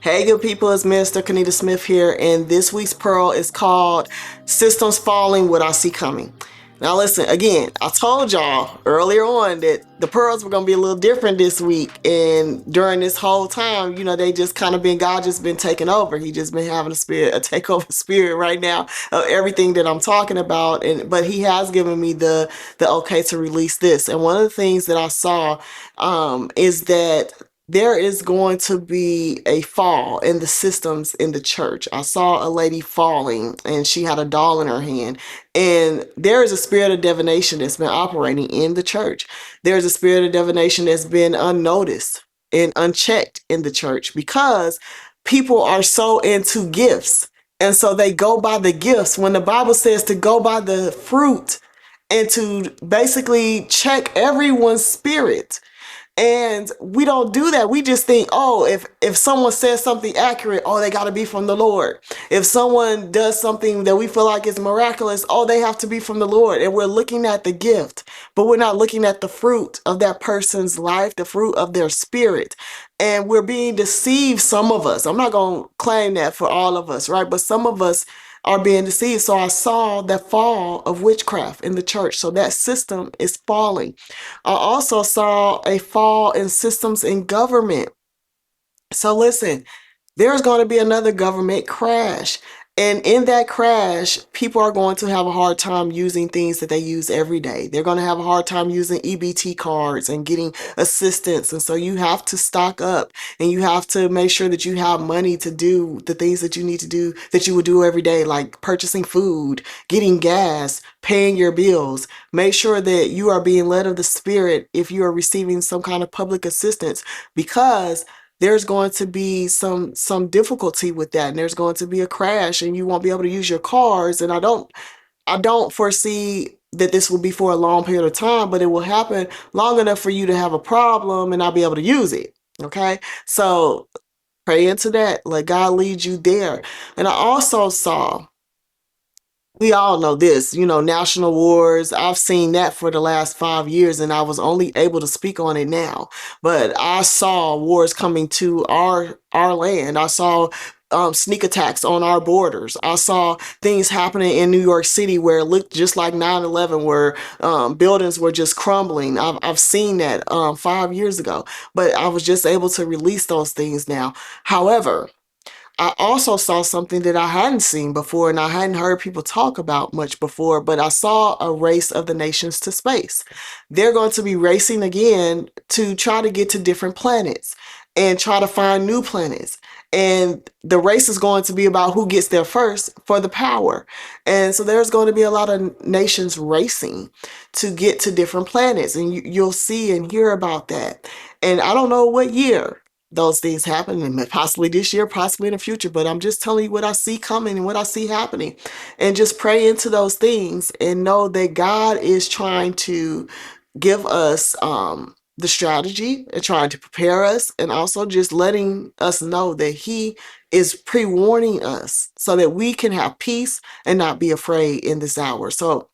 Hey, good people, it's Mr. Kanita Smith here, and this week's pearl is called Systems Falling, What I See Coming. Now, listen, again, I told y'all earlier on that the pearls were going to be a little different this week, and during this whole time, they just kind of God just been taking over. He just been having a takeover spirit right now of everything that I'm talking about, but he has given me the okay to release this. And one of the things that I saw is that there is going to be a fall in the systems in the church. I saw a lady falling and she had a doll in her hand. And there is a spirit of divination that's been operating in the church. There's a spirit of divination that's been unnoticed and unchecked in the church because people are so into gifts. And so they go by the gifts when the Bible says to go by the fruit and to basically check everyone's spirit. And we don't do that. We just think, oh, if someone says something accurate, oh, they got to be from the Lord. If someone does something that we feel like is miraculous, oh, they have to be from the Lord. And we're looking at the gift, but we're not looking at the fruit of that person's life, the fruit of their spirit. And we're being deceived, some of us. I'm not going to claim that for all of us, right? But some of us are being deceived. So I saw the fall of witchcraft in the church. So that system is falling. I also saw a fall in systems in government. So listen, there's going to be another government crash. And in that crash, people are going to have a hard time using things that they use every day. They're going to have a hard time using EBT cards and getting assistance. And so you have to stock up and you have to make sure that you have money to do the things that you need to do that you would do every day, like purchasing food, getting gas, paying your bills. Make sure that you are being led of the Spirit if you are receiving some kind of public assistance, because there's going to be some difficulty with that, and there's going to be a crash and you won't be able to use your cars. And I don't foresee that this will be for a long period of time, but it will happen long enough for you to have a problem and not be able to use it. Okay, so pray into that, let God lead you there. And I also saw, we all know this, national wars. I've seen that for the last 5 years, and I was only able to speak on it now. But I saw wars coming to our land. I saw sneak attacks on our borders. I saw things happening in New York City where it looked just like 9/11, where buildings were just crumbling. I've seen that 5 years ago, but I was just able to release those things now. However, I also saw something that I hadn't seen before and I hadn't heard people talk about much before, but I saw a race of the nations to space. They're going to be racing again to try to get to different planets and try to find new planets. And the race is going to be about who gets there first for the power. And so there's going to be a lot of nations racing to get to different planets. And you'll see and hear about that. And I don't know what year those things happen, and possibly this year, possibly in the future, but I'm just telling you what I see coming and what I see happening. And just pray into those things and know that God is trying to give us the strategy and trying to prepare us, and also just letting us know that he is pre-warning us so that we can have peace and not be afraid in this hour. So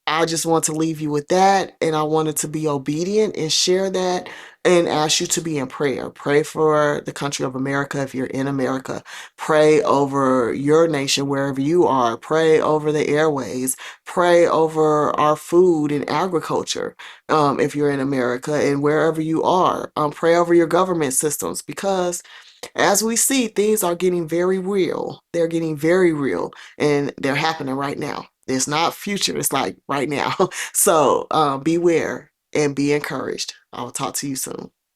I just want to leave you with that, and I wanted to be obedient and share that and ask you to be in prayer. Pray for the country of America if you're in America. Pray over your nation wherever you are. Pray over the airways. Pray over our food and agriculture if you're in America and wherever you are. Pray over your government systems, because as we see, things are getting very real. They're getting very real, and they're happening right now. It's not future, it's like right now. So beware and be encouraged. I'll talk to you soon.